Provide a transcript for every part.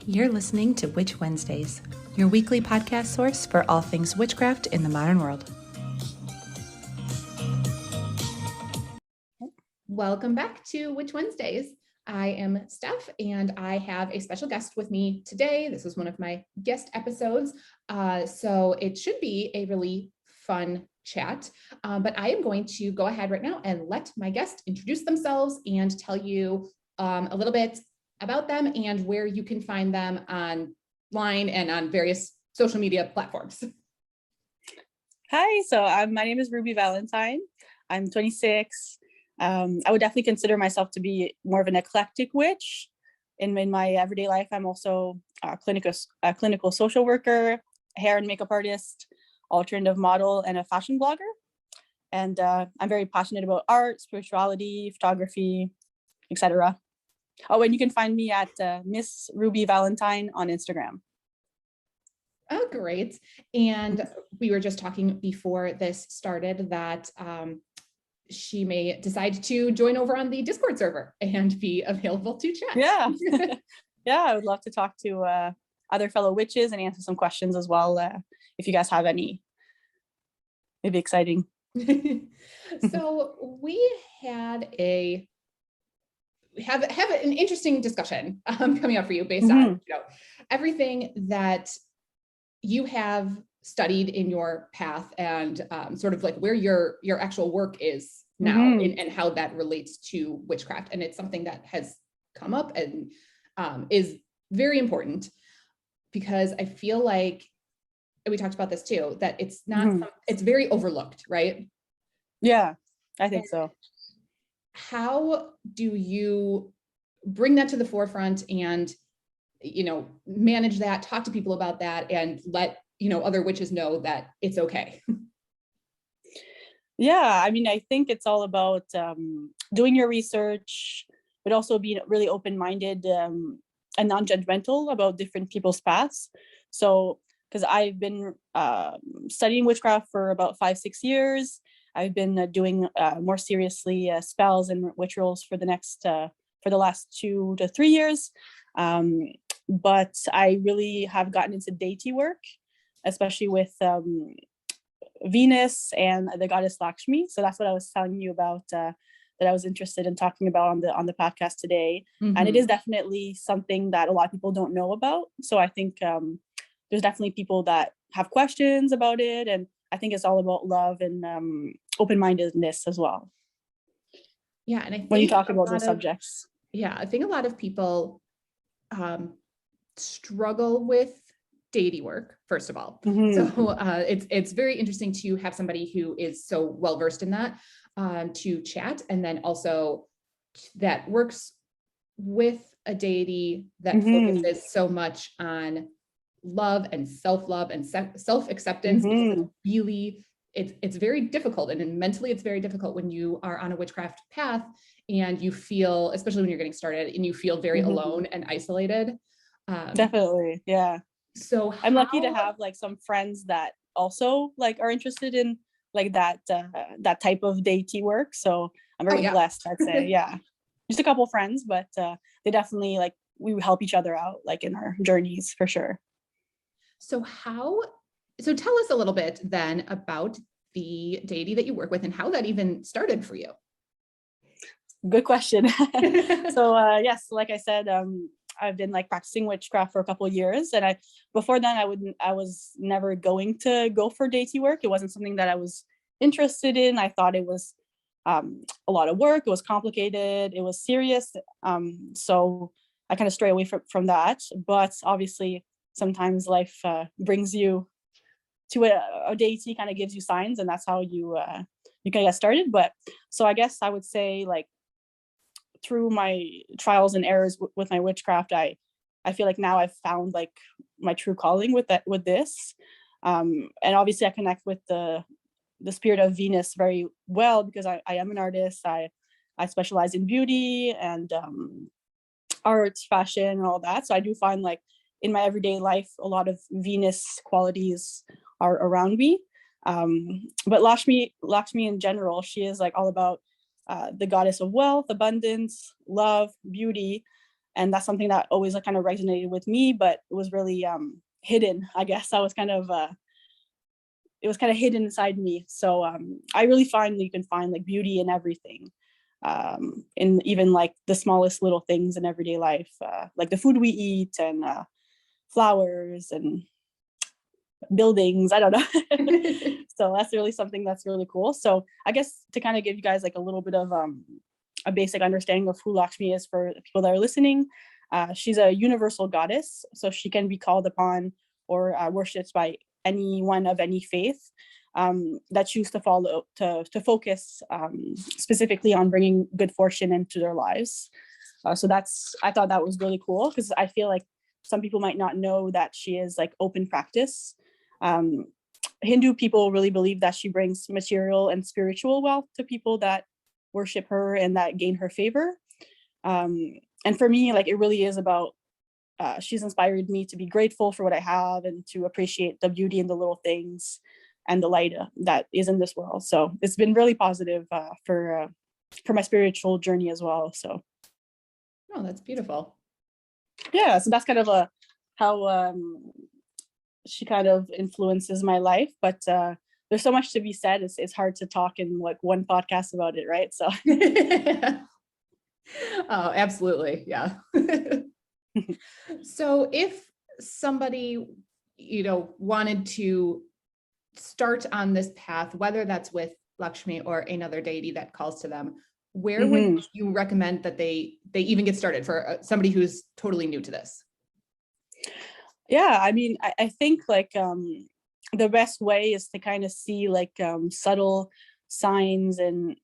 You're listening to Witch Wednesdays, your weekly podcast source for all things witchcraft in the modern world. Welcome back to Witch Wednesdays. I am Steph, and I have a special guest with me today. This is one of my guest episodes, so it should be a really fun chat. But I am going to go ahead right now and let my guest introduce themselves and tell you a little bit about them and where you can find them online and on various social media platforms. Hi, so my name is Ruby Valentine. I'm 26. I would definitely consider myself to be more of an eclectic witch. In my everyday life, I'm also a clinical social worker, hair and makeup artist, alternative model, and a fashion blogger. And I'm very passionate about art, spirituality, photography, etc. Oh, and you can find me at Miss Ruby Valentine on Instagram. Oh, great. And we were just talking before this started that she may decide to join over on the Discord server and be available to chat. Yeah. Yeah, I would love to talk to other fellow witches and answer some questions as well, if you guys have any. It'd be exciting. So we had have an interesting discussion coming up for you based on everything that you have studied in your path and sort of like where your actual work is now and how that relates to witchcraft. And it's something that has come up and is very important because I feel like, and we talked about this too, that it's not, it's very overlooked, right? Yeah, I think so. How do you bring that to the forefront and, manage that, talk to people about that and let, other witches know that it's okay? Yeah, I mean, I think it's all about doing your research, but also being really open-minded and non-judgmental about different people's paths. So, because I've been studying witchcraft for about 5-6 years, I've been doing more seriously spells and rituals for the last 2 to 3 years. But I really have gotten into deity work, especially with Venus and the goddess Lakshmi. So that's what I was telling you about, that I was interested in talking about on the podcast today. And it is definitely something that a lot of people don't know about. So I think there's definitely people that have questions about it. And I think it's all about love and open-mindedness as well. Yeah. And I think when you talk about those subjects. Yeah. I think a lot of people struggle with deity work, first of all. So it's very interesting to have somebody who is so well-versed in that to chat, and then also that works with a deity that focuses so much on love and self-love and self-acceptance. Because it's very difficult, and mentally it's very difficult when you are on a witchcraft path and you feel, especially when you're getting started, and you feel very alone and isolated. Definitely, yeah. So I'm lucky to have like some friends that also like are interested in like that type of deity work. So I'm very blessed, I'd say. Yeah, just a couple friends, but they definitely like we help each other out like in our journeys for sure. So tell us a little bit then about the deity that you work with and how that even started for you. Good question. So yes, like I said, I've been like practicing witchcraft for a couple of years, and before then I was never going to go for deity work. It wasn't something that I was interested in. I thought it was a lot of work. It was complicated. It was serious. So I kind of stray away from that. But obviously, sometimes life brings you to a deity, kind of gives you signs, and that's how you can get started. But so I guess I would say like through my trials and errors with my witchcraft, I feel like now I've found like my true calling with this. And obviously I connect with the spirit of Venus very well because I am an artist. I specialize in beauty and art, fashion, and all that. So I do find like in my everyday life, a lot of Venus qualities are around me. But Lakshmi in general, she is like all about the goddess of wealth, abundance, love, beauty. And that's something that always kind of resonated with me, but it was really hidden, I guess. I was kind of, it was kind of hidden inside me. So I really find that you can find like beauty in everything, in even like the smallest little things in everyday life, like the food we eat and flowers and buildings, I don't know. So that's really something that's really cool. So I guess to kind of give you guys like a little bit of a basic understanding of who Lakshmi is for people that are listening, she's a universal goddess, so she can be called upon or worshipped by anyone of any faith that choose to follow to focus specifically on bringing good fortune into their lives. So I thought that was really cool, because I feel like some people might not know that she is like open practice. Hindu people really believe that she brings material and spiritual wealth to people that worship her and that gain her favor. And for me, like, it really is about, she's inspired me to be grateful for what I have and to appreciate the beauty in the little things and the light that is in this world. So it's been really positive for my spiritual journey as well. So. Oh, that's beautiful. Yeah, so that's kind of how she kind of influences my life, but there's so much to be said. It's hard to talk in like one podcast about it, right? So. Oh, absolutely. Yeah. So if somebody, wanted to start on this path, whether that's with Lakshmi or another deity that calls to them, where would you recommend that they even get started for somebody who's totally new to this? Yeah, I mean, I think like the best way is to kind of see like subtle signs and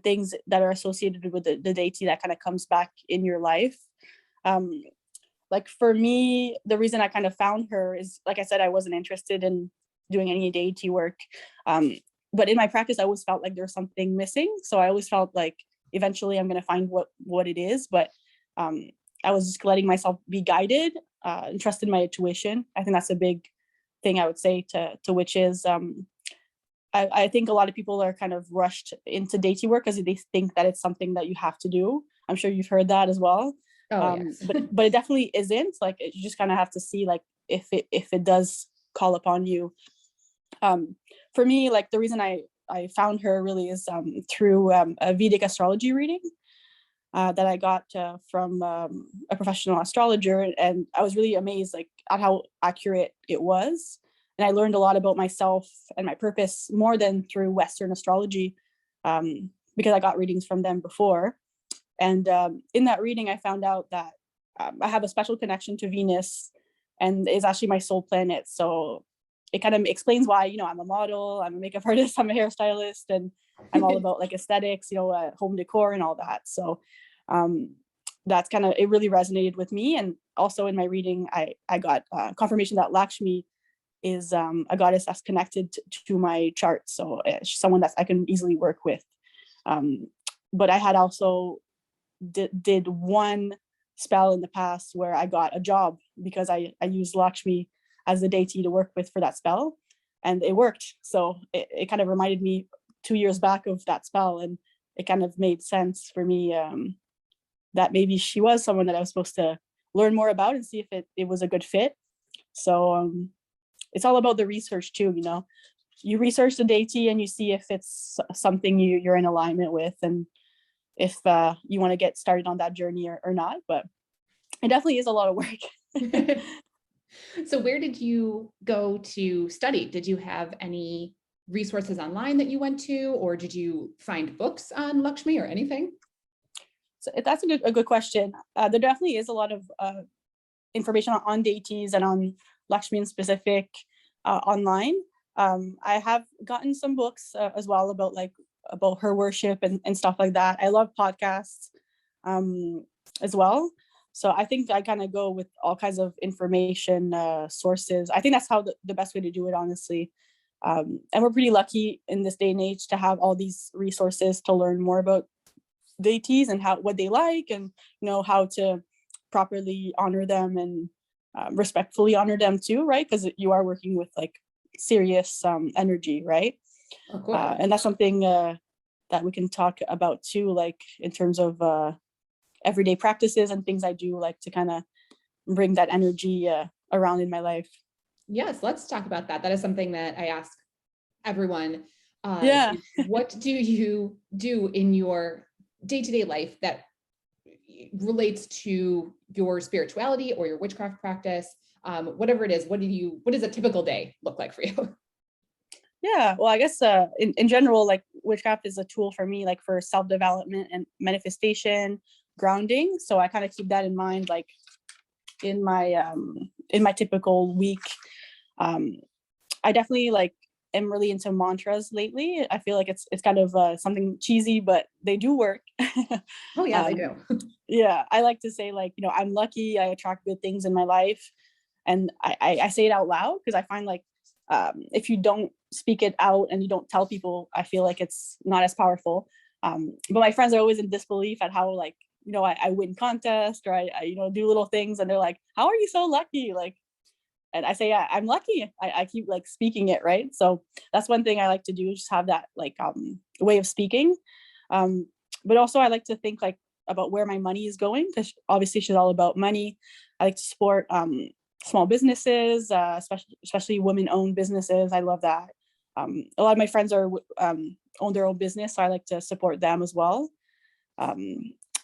things that are associated with the deity that kind of comes back in your life. Like for me, the reason I kind of found her is, like I said, I wasn't interested in doing any deity work. But in my practice, I always felt like there's something missing. So I always felt like eventually I'm going to find what it is. But I was just letting myself be guided and trusted my intuition. I think that's a big thing I would say to witches. I think a lot of people are kind of rushed into deity work because they think that it's something that you have to do. I'm sure you've heard that as well. Oh, yes. but it definitely isn't. Like, you just kind of have to see like if it does call upon you. For me, like the reason I found her really is through a Vedic astrology reading that I got from a professional astrologer, and I was really amazed like at how accurate it was. And I learned a lot about myself and my purpose more than through Western astrology, because I got readings from them before. And in that reading, I found out that I have a special connection to Venus, and is actually my soul planet. So it kind of explains why, I'm a model, I'm a makeup artist, I'm a hairstylist, and I'm all about like aesthetics, home decor and all that. So that's kind of, it really resonated with me. And also in my reading, I got confirmation that Lakshmi is a goddess that's connected to my chart. So she's someone that I can easily work with. But I had also did one spell in the past where I got a job because I used Lakshmi as the deity to work with for that spell, and it worked. So it kind of reminded me 2 years back of that spell, and it kind of made sense for me that maybe she was someone that I was supposed to learn more about and see if it was a good fit. So it's all about the research too. You research the deity and you see if it's something you're in alignment with, and if you want to get started on that journey or not. But it definitely is a lot of work. So where did you go to study? Did you have any resources online that you went to, or did you find books on Lakshmi or anything? So that's a good question. There definitely is a lot of information on deities and on Lakshmi in specific online. I have gotten some books as well about her worship and stuff like that. I love podcasts as well. So I think I kind of go with all kinds of information sources. I think that's how the best way to do it, honestly. And we're pretty lucky in this day and age to have all these resources to learn more about deities and what they like, and how to properly honor them and respectfully honor them too, right? Because you are working with like serious energy, right? Of course. And that's something that we can talk about too, like in terms of everyday practices and things I do, like to kind of bring that energy around in my life. Yes, let's talk about that. That is something that I ask everyone. Yeah. What do you do in your day-to-day life that relates to your spirituality or your witchcraft practice? Whatever it is, what does a typical day look like for you? Yeah, well, I guess in general, like witchcraft is a tool for me, like for self-development and manifestation, grounding. So I kind of keep that in mind, like in my typical week. I definitely like am really into mantras lately. I feel like it's kind of something cheesy, but they do work. Oh yeah, they do. Yeah, I like to say, like, I'm lucky, I attract good things in my life, and I say it out loud because I find like if you don't speak it out and you don't tell people, I feel like it's not as powerful. But my friends are always in disbelief at how, like, I win contests, or I do little things, and they're like, how are you so lucky? Like, and I say, yeah, I'm lucky. I keep like speaking it, right? So that's one thing I like to do, just have that like way of speaking. But also I like to think like about where my money is going, because obviously she's all about money. I like to support small businesses, especially women-owned businesses. I love that. A lot of my friends are own their own business, so I like to support them as well.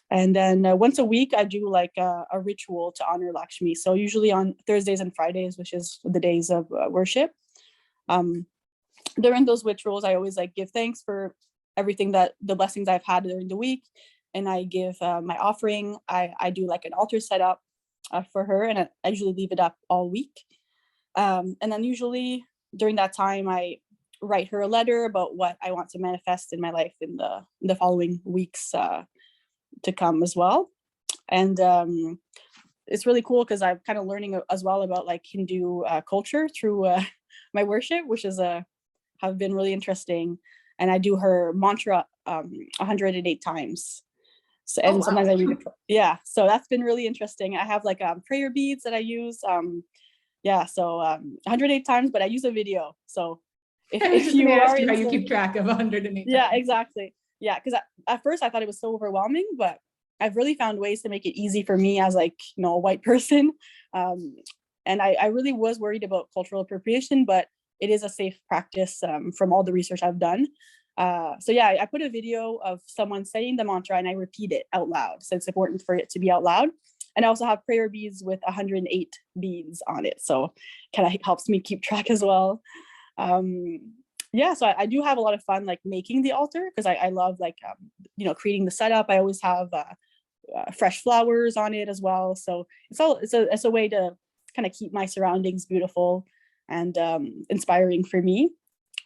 And then once a week, I do like a ritual to honor Lakshmi. So usually on Thursdays and Fridays, which is the days of worship. During those rituals, I always like give thanks for everything, that the blessings I've had during the week. And I give my offering. I do like an altar setup for her, and I usually leave it up all week. And then usually during that time, I write her a letter about what I want to manifest in my life in the following weeks to come as well. And it's really cool because I'm kind of learning as well about like Hindu culture through my worship, which is have been really interesting. And I do her mantra 108 times. So, and sometimes I read it. Yeah, so that's been really interesting. I have like prayer beads that I use. So 108 times, but I use a video. So if you are how you keep track of 108 yeah times. Exactly. Yeah, because at first I thought it was so overwhelming, but I've really found ways to make it easy for me as like a white person. And I really was worried about cultural appropriation, but it is a safe practice from all the research I've done. So yeah, I put a video of someone saying the mantra and I repeat it out loud. So it's important for it to be out loud. And I also have prayer beads with 108 beads on it. So kind of helps me keep track as well. Yeah, so I do have a lot of fun like making the altar, because I love like creating the setup. I always have fresh flowers on it as well. So it's a way to kind of keep my surroundings beautiful and inspiring for me.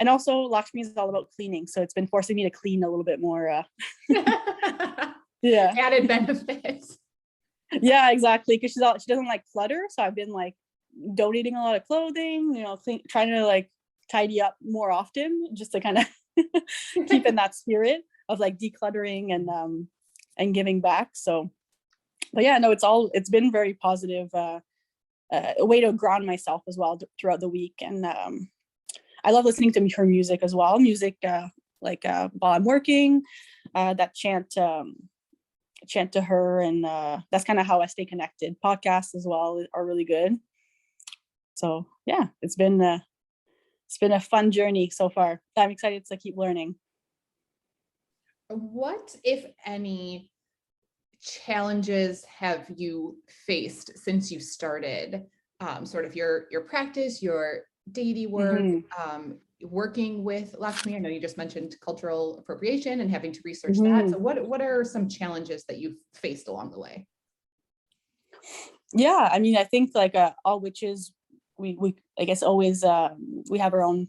And also Lakshmi is all about cleaning, so it's been forcing me to clean a little bit more. Yeah, added benefits. Yeah, exactly, because she doesn't like clutter, so I've been like donating a lot of clothing, trying to like tidy up more often, just to kind of keep in that spirit of like decluttering and giving back. So but yeah, no, it's been very positive, a way to ground myself as well throughout the week. And I love listening to her music as well. Music while I'm working, that chant to her, and that's kind of how I stay connected. Podcasts as well are really good. So yeah, it's been a fun journey so far. I'm excited to keep learning. What, if any, challenges have you faced since you started sort of your practice, your deity work, working with Lakshmi? I know you just mentioned cultural appropriation and having to research that. So what are some challenges that you've faced along the way? Yeah, I mean, I think like all witches, we I guess always we have our own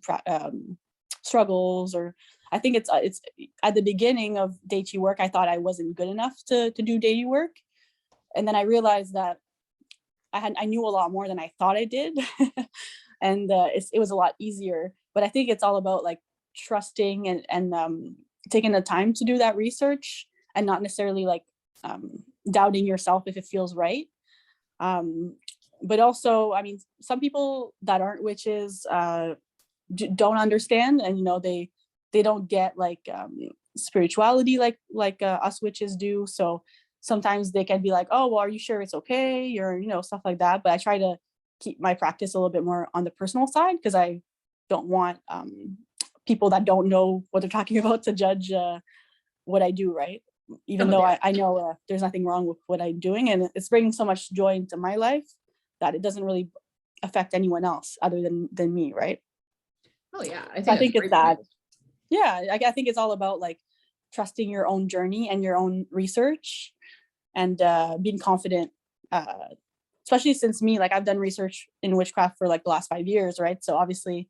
struggles. Or I think it's at the beginning of deity work, I thought I wasn't good enough to do deity work, and then I realized that I knew a lot more than I thought I did. And it was a lot easier. But I think it's all about like trusting and taking the time to do that research, and not necessarily like doubting yourself if it feels right. But also, I mean, some people that aren't witches don't understand, and they don't get like spirituality like us witches do. So sometimes they can be like, oh, well, are you sure it's okay? Or, stuff like that. But I try to keep my practice a little bit more on the personal side, because I don't want people that don't know what they're talking about to judge what I do, right? Even though I know there's nothing wrong with what I'm doing, and it's bringing so much joy into my life that it doesn't really affect anyone else other than me, right? Oh yeah, I think it's that. Yeah, I think it's all about like trusting your own journey and your own research, and being confident. Especially since me, like I've done research in witchcraft for like the last 5 years, right? So obviously,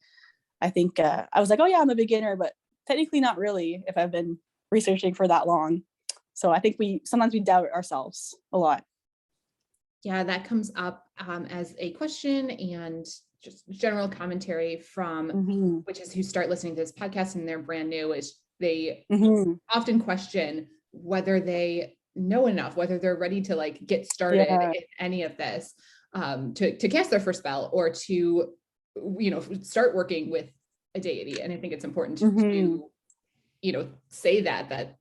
I think I was like, oh yeah, I'm a beginner, but technically not really if I've been researching for that long. So I think sometimes we doubt ourselves a lot. Yeah, that comes up as a question and just general commentary from witches who start listening to this podcast and they're brand new, is they often question whether they know enough, whether they're ready to like get started in any of this, to cast their first spell or to, start working with a deity. And I think it's important to, say that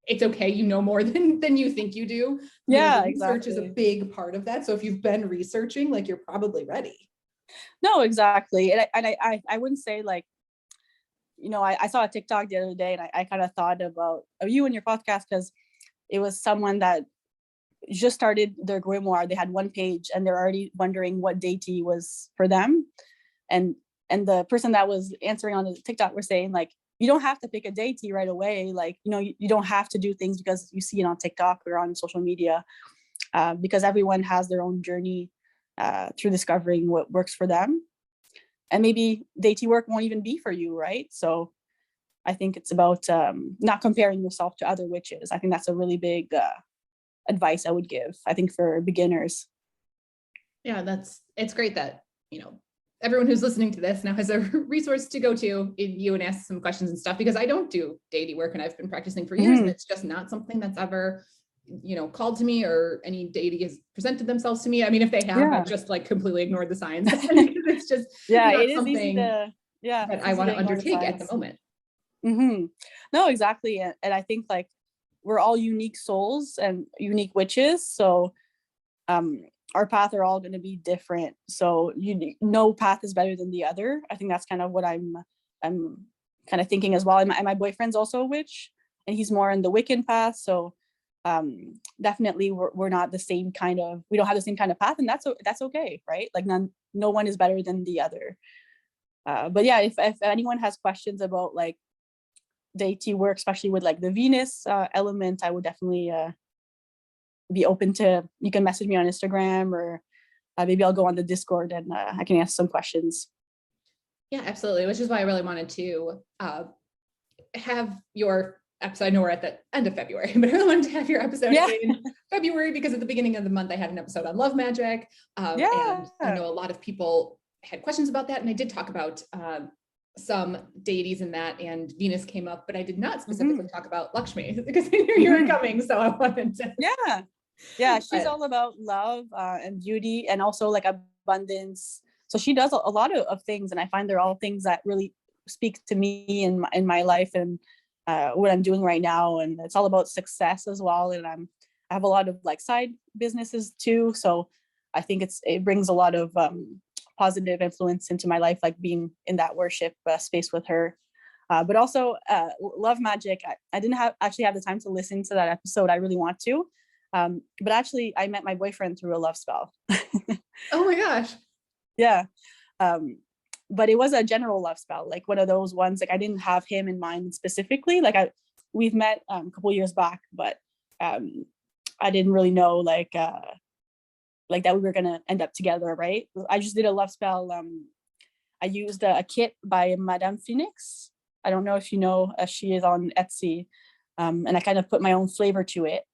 it's okay, more than you think you do. Research is a big part of that. So if you've been researching, like you're probably ready. No, exactly. And I wouldn't say like, I saw a TikTok the other day, and I kind of thought about you and your podcast, because it was someone that just started their grimoire. They had one page and they're already wondering what deity was for them. And the person that was answering on the TikTok were saying like, you don't have to pick a deity right away. Like, you don't have to do things because you see it on TikTok or on social media, because everyone has their own journey through discovering what works for them. And maybe deity work won't even be for you, right? So I think it's about not comparing yourself to other witches. I think that's a really big advice I would give, I think, for beginners. Yeah, it's great that, everyone who's listening to this now has a resource to go to you and ask some questions and stuff, because I don't do deity work and I've been practicing for years and it's just not something that's ever, called to me, or any deity has presented themselves to me. I mean, if they have, I've just like completely ignored the signs. It's just it is easy to that I want to undertake at the moment. No, exactly. And I think like we're all unique souls and unique witches. So our path are all going to be different. So no path is better than the other. I think that's kind of what I'm kind of thinking as well. And my boyfriend's also a witch, and he's more in the Wiccan path. So definitely we're not the same kind of, we don't have the same kind of path, and that's okay, right? Like no one is better than the other. But yeah, if anyone has questions about like deity work, especially with like the Venus element, I would definitely be open to, you can message me on Instagram, or maybe I'll go on the Discord and I can answer some questions. Yeah, absolutely. Which is why I really wanted to have your episode. I know we're at the end of February, but I really wanted to have your episode in February, because at the beginning of the month I had an episode on love magic. And I know a lot of people had questions about that, and I did talk about some deities in that, and Venus came up, but I did not specifically talk about Lakshmi, because I knew you were coming, so I wanted to. She's all about love and beauty, and also like abundance. So she does a lot of things, and I find they're all things that really speak to me in my life and what I'm doing right now. And it's all about success as well. And I have a lot of like side businesses too, so I think it brings a lot of positive influence into my life, like being in that worship space with her. But also love magic. I didn't actually have the time to listen to that episode. I really want to. But actually I met my boyfriend through a love spell. Oh my gosh. Yeah. But it was a general love spell, like one of those ones, like I didn't have him in mind specifically. Like we've met a couple years back, but I didn't really know like that we were gonna end up together, right? I just did a love spell. I used a kit by Madame Phoenix. I don't know if you know, she is on Etsy, and I kind of put my own flavor to it.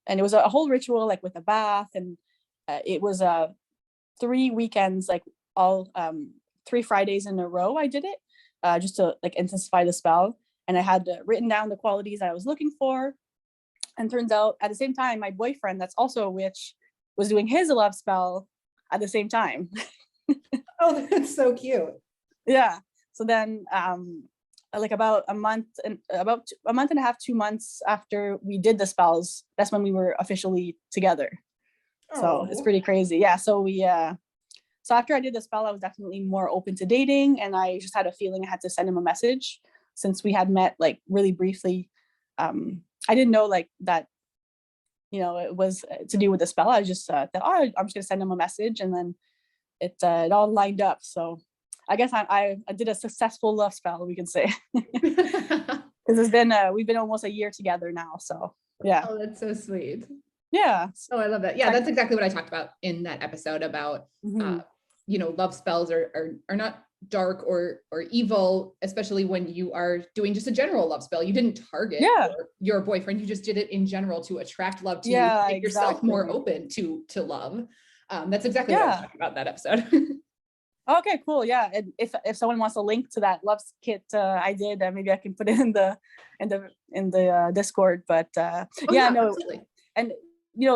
And it was a whole ritual, like with a bath, and it was 3 weekends, like all 3 Fridays in a row. I did it just to like intensify the spell, and I had written down the qualities I was looking for. And turns out at the same time, my boyfriend, that's also a witch, was doing his love spell at the same time. Oh, that's so cute. Yeah. So then like about a month and a half, 2 months after we did the spells, that's when we were officially together. So it's pretty crazy. Yeah. So so after I did the spell, I was definitely more open to dating, and I just had a feeling I had to send him a message since we had met like really briefly. I didn't know like that, it was to do with the spell. I just thought, oh, I'm just gonna send him a message, and then it all lined up. So I guess I did a successful love spell, we can say, because we've been almost a year together now. So yeah. Oh, that's so sweet. Yeah. Oh, I love that. Yeah, that's exactly what I talked about in that episode about, love spells are not dark or evil, especially when you are doing just a general love spell. You didn't target your boyfriend. You just did it in general to attract love to you, to make yourself more open to love. That's exactly what I was talking about in that episode. Okay, cool. Yeah, and if someone wants a link to that love kit I did, maybe I can put it in the Discord. But absolutely. And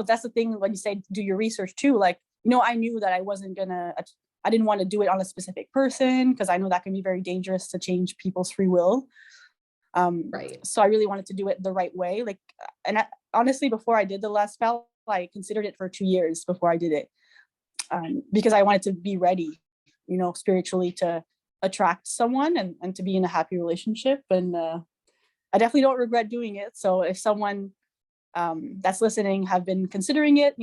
that's the thing when you say do your research too. Like, I knew that I didn't want to do it on a specific person, because I know that can be very dangerous to change people's free will. Right. So I really wanted to do it the right way. Like, and honestly, before I did the last spell, I considered it for 2 years before I did it, because I wanted to be ready, spiritually, to attract someone and to be in a happy relationship. And I definitely don't regret doing it. So if someone that's listening have been considering it,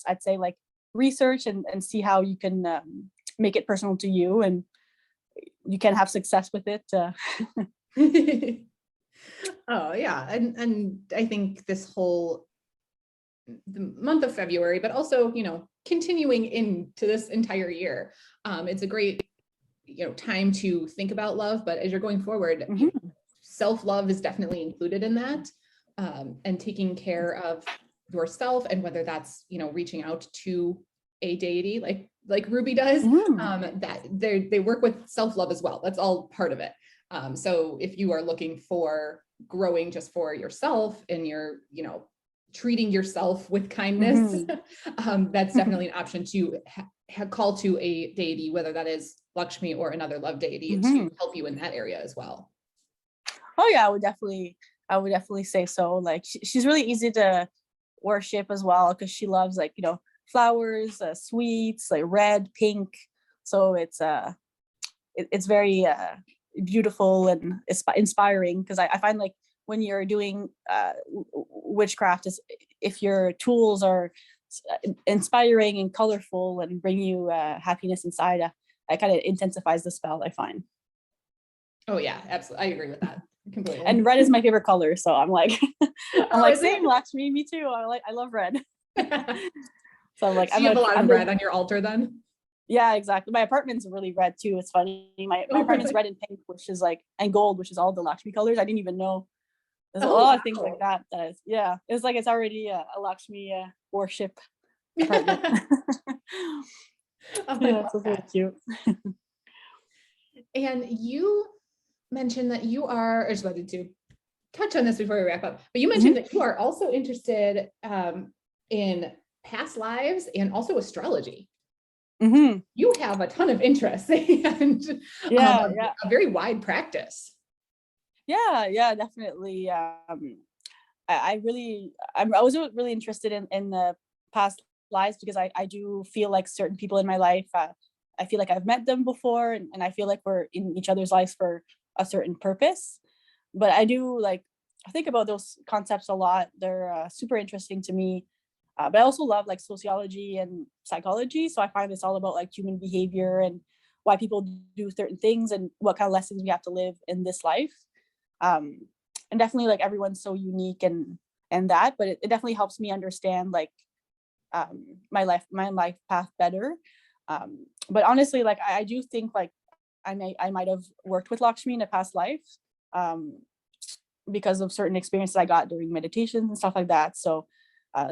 I'd say like research and see how you can make it personal to you, and you can have success with it. Oh yeah. And I think the month of February, but also, continuing into this entire year, it's a great, time to think about love. But as you're going forward, self-love is definitely included in that, and taking care of yourself, and whether that's, reaching out to a deity like Ruby does, that they work with self-love as well. That's all part of it. So if you are looking for growing just for yourself, and you're, treating yourself with kindness, that's definitely an option to call to a deity, whether that is Lakshmi or another love deity, to help you in that area as well. Oh yeah, I would definitely say so. Like, she's really easy to worship as well, because she loves, like, flowers, sweets, like red, pink. So it's very beautiful and inspiring, because I find like when you're doing witchcraft, is if your tools are inspiring and colorful and bring you happiness inside, it kind of intensifies the spell, I find. Oh yeah, absolutely. I agree with that completely. And red is my favorite color, so I'm like same, Lakshmi, me too. I love red. So I'm like, so you have a lot of red on your altar then? Yeah, exactly. My apartment's really red too. It's funny. My apartment's red and pink, which is like, and gold, which is all the Lakshmi colors. I didn't even know. There's a lot of things like that. It's like, it's already a Lakshmi worship apartment. It's really cute. And you mentioned that you are, I just wanted to touch on this before we wrap up, but you mentioned that you are also interested in past lives and also astrology. You have a ton of interests and a very wide practice. Yeah, definitely. I was really interested in the past lives, because I do feel like certain people in my life, I feel like I've met them before, and I feel like we're in each other's lives for a certain purpose. But I do think about those concepts a lot. They're super interesting to me. But I also love like sociology and psychology. So I find it's all about like human behavior and why people do certain things and what kind of lessons we have to live in this life. And definitely like everyone's so unique and that, but it definitely helps me understand like my life path better. But honestly, like I do think like I might have worked with Lakshmi in a past life, because of certain experiences I got during meditations and stuff like that. So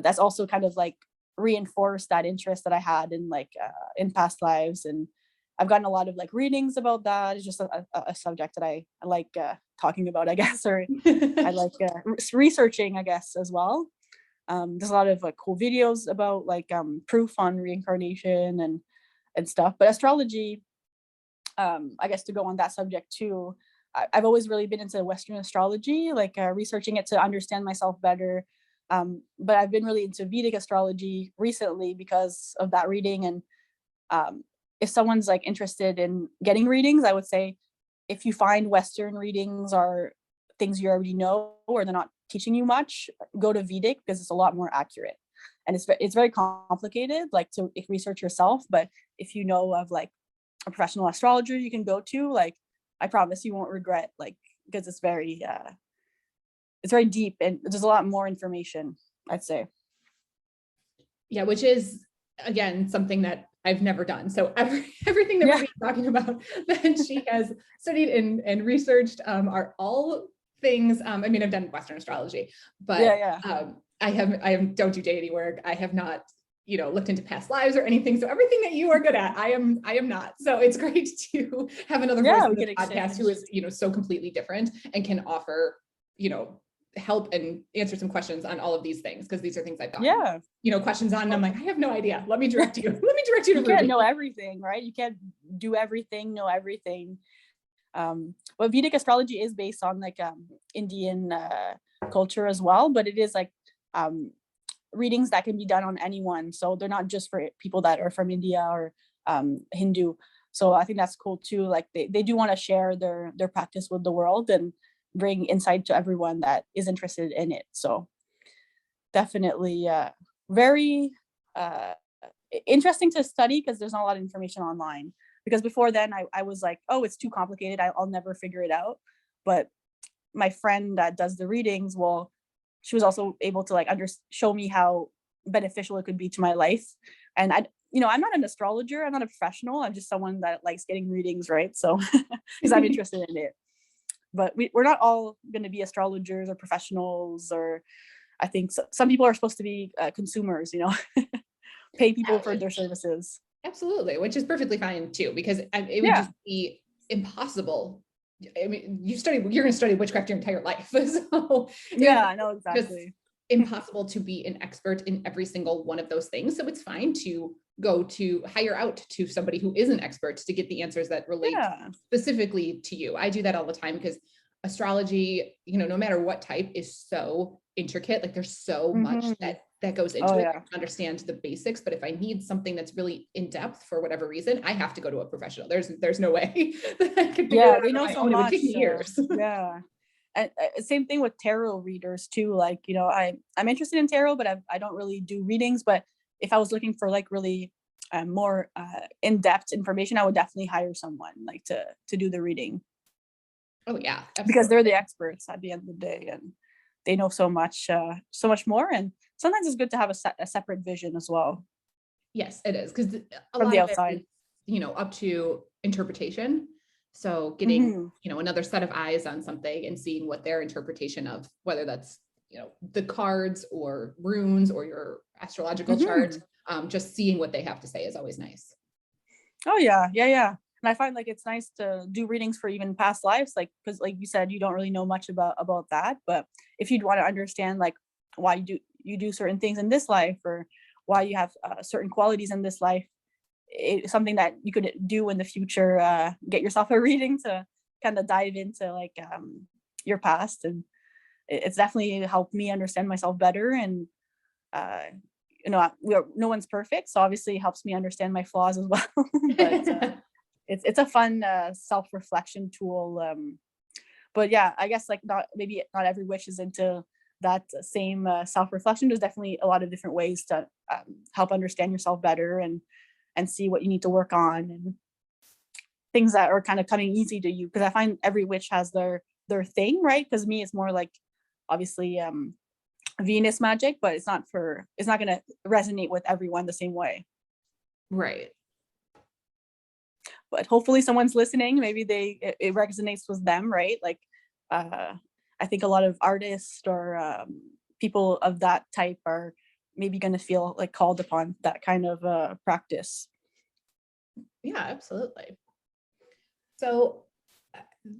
that's also kind of like reinforced that interest that I had in like in past lives. And I've gotten a lot of like readings about that. It's just a subject that I like talking about, I guess, or I like researching, I guess, as well. There's a lot of like cool videos about like proof on reincarnation and stuff. But astrology, I guess, to go on that subject too, I've always really been into Western astrology, like researching it to understand myself better. But I've been really into Vedic astrology recently because of that reading. And if someone's like interested in getting readings, I would say if you find Western readings are things you already know or they're not teaching you much, go to Vedic because it's a lot more accurate. And it's very complicated, like to research yourself. But if you know of like a professional astrologer you can go to, like I promise you won't regret, like because it's very deep and there's a lot more information, I'd say. Yeah, which is again something that I've never done. So everything that we're talking about that she has studied and researched are all things. I mean, I've done Western astrology, but I don't do deity work. I have not, looked into past lives or anything. So everything that you are good at, I am not. So it's great to have another voice on the podcast who is, so completely different and can offer, help and answer some questions on all of these things, because these are things I've gotten questions on, and I'm like, I have no idea. Let me direct you. Let me direct you to Ruby. You can't know everything, right? You can't do everything, know everything. But Vedic astrology is based on like Indian culture as well, but it is like readings that can be done on anyone. So they're not just for people that are from India or Hindu. So I think that's cool too. Like they do want to share their practice with the world and bring insight to everyone that is interested in it. So definitely very interesting to study because there's not a lot of information online. Because before then I was like, oh, it's too complicated, I'll never figure it out. But my friend that does the readings, well, she was also able to like show me how beneficial it could be to my life. And I'm not an astrologer, I'm not a professional, I'm just someone that likes getting readings, right? So because I'm interested in it. But we're not all going to be astrologers or professionals, or I think some people are supposed to be consumers, pay people for their services. Absolutely, which is perfectly fine too, because it would just be impossible. I mean, you're going to study witchcraft your entire life. So I know exactly. Impossible to be an expert in every single one of those things. So it's fine to go to hire out to somebody who is an expert to get the answers that relate specifically to you. I do that all the time because astrology, no matter what type, is so intricate. Like there's so much that goes into it to understand the basics. But if I need something that's really in depth for whatever reason, I have to go to a professional. There's no way that I could figure it out. They know so much. It would take me years. And same thing with tarot readers too. Like, I'm interested in tarot, but I don't really do readings. But if I was looking for like really more in-depth information, I would definitely hire someone like to do the reading. Oh yeah, absolutely. Because they're the experts at the end of the day, and they know so much more. And sometimes it's good to have a separate vision as well. Yes, it is, because a from lot the of outside, it is, up to interpretation. So getting, another set of eyes on something and seeing what their interpretation of, whether that's, the cards or runes or your astrological chart, just seeing what they have to say is always nice. Oh yeah. And I find like it's nice to do readings for even past lives, like because like you said, you don't really know much about that, but if you'd want to understand like why you do certain things in this life or why you have certain qualities in this life, it's something that you could do in the future. Get yourself a reading to kind of dive into like your past, and it's definitely helped me understand myself better. And no one's perfect, so obviously it helps me understand my flaws as well. But it's a fun self-reflection tool. But yeah, I guess like not every witch is into that same self-reflection. There's definitely a lot of different ways to help understand yourself better and see what you need to work on and things that are kind of coming easy to you. Because I find every witch has their thing, right? Because me, it's more like obviously Venus magic, but it's not going to resonate with everyone the same way. Right. But hopefully someone's listening. Maybe it resonates with them, right? Like I think a lot of artists or people of that type are maybe going to feel like called upon that kind of practice. Yeah, absolutely. So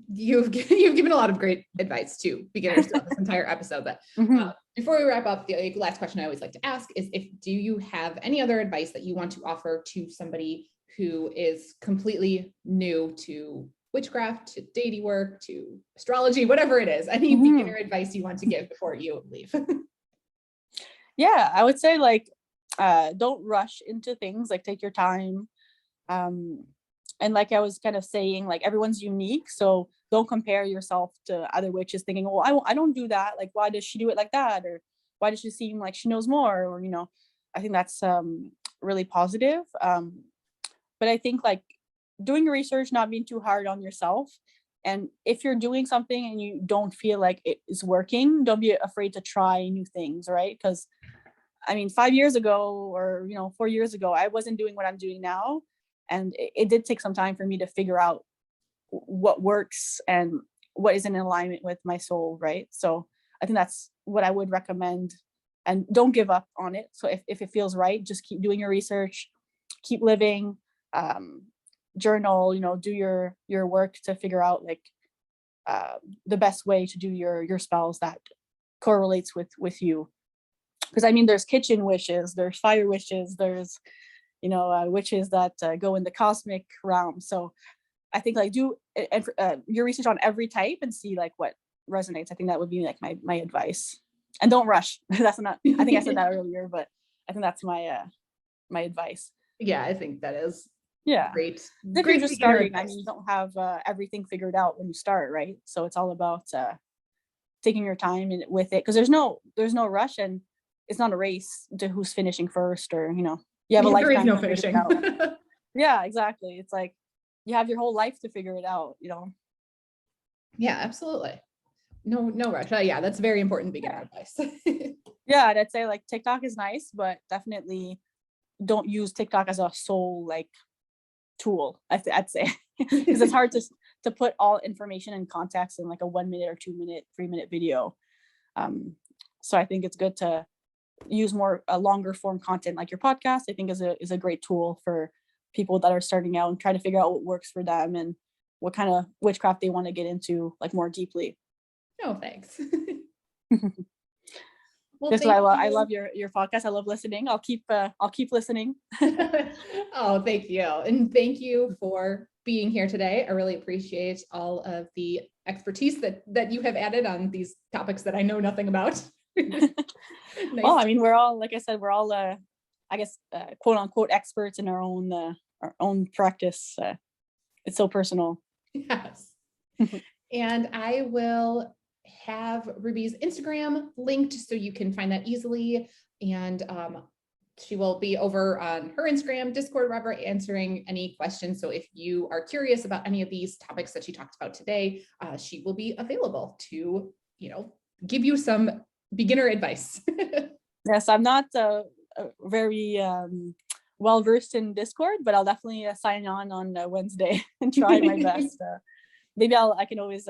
you've given a lot of great advice to beginners throughout this entire episode. But before we wrap up, the last question I always like to ask is, do you have any other advice that you want to offer to somebody who is completely new to witchcraft to deity work to astrology, whatever it is, any beginner advice you want to give before you leave. Yeah, I would say like, don't rush into things, like take your time. And like I was kind of saying, like everyone's unique. So don't compare yourself to other witches thinking, well, I don't do that. Like, why does she do it like that? Or why does she seem like she knows more? Or, I think that's really positive. But I think like doing your research, not being too hard on yourself. And if you're doing something and you don't feel like it is working, don't be afraid to try new things, right? Because 5 years ago or 4 years ago, I wasn't doing what I'm doing now. And it did take some time for me to figure out what works and what is in alignment with my soul, right? So I think that's what I would recommend. And don't give up on it. So if it feels right, just keep doing your research, keep living, journal, do your work to figure out like the best way to do your spells that correlates with you. Because there's kitchen wishes, there's fire wishes, there's witches that go in the cosmic realm. So I think like do your research on every type and see like what resonates. I think that would be like my advice. And don't rush. That's not, I think I said that earlier, but I think that's my advice. Yeah, I think that is great. If you're just starting, you don't have everything figured out when you start, right? So it's all about taking your time with it, because there's no rush, and it's not a race to who's finishing first, or you have a lifetime. There is no finishing. Yeah, exactly. It's like you have your whole life to figure it out, Yeah, absolutely. No rush. Yeah, that's very important beginner advice. Yeah, and I'd say like TikTok is nice, but definitely don't use TikTok as a sole like tool. I'd say because it's hard to put all information in context in like a 1 minute or 2 minute, 3 minute video. So I think it's good to use more a longer form content like your podcast. I think is a great tool for people that are starting out and trying to figure out what works for them and what kind of witchcraft they want to get into like more deeply. No, thanks. Well, I love your podcast. I love listening. I'll keep listening. Oh, thank you. And thank you for being here today. I really appreciate all of the expertise that you have added on these topics that I know nothing about. Nice. Well, we're all, like I said, we're all, I guess, quote unquote experts in our own practice. It's so personal. Yes. And I will have Ruby's Instagram linked so you can find that easily. And she will be over on her Instagram, Discord, wherever, answering any questions. So if you are curious about any of these topics that she talked about today, she will be available to, give you some beginner advice. Yes, I'm not very well versed in Discord, but I'll definitely sign on Wednesday and try my best. Maybe I can always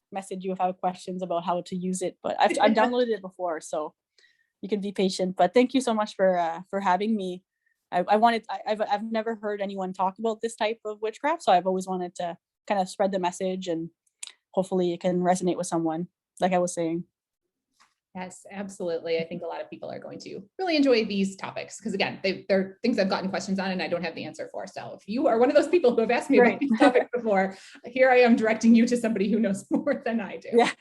message you if I have questions about how to use it, but I've downloaded it before, so you can be patient. But thank you so much for having me. I've never heard anyone talk about this type of witchcraft, so I've always wanted to kind of spread the message, and hopefully it can resonate with someone, like I was saying. Yes, absolutely. I think a lot of people are going to really enjoy these topics because, again, they're things I've gotten questions on and I don't have the answer for. So if you are one of those people who have asked me about these topics before, here I am directing you to somebody who knows more than I do. Yeah.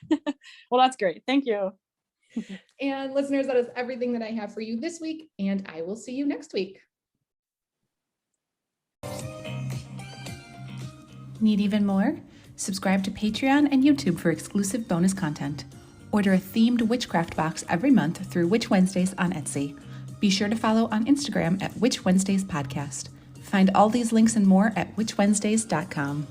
Well, that's great. Thank you. And listeners, that is everything that I have for you this week, and I will see you next week. Need even more? Subscribe to Patreon and YouTube for exclusive bonus content. Order a themed witchcraft box every month through Witch Wednesdays on Etsy. Be sure to follow on Instagram at Witch Wednesdays Podcast. Find all these links and more at witchwednesdays.com.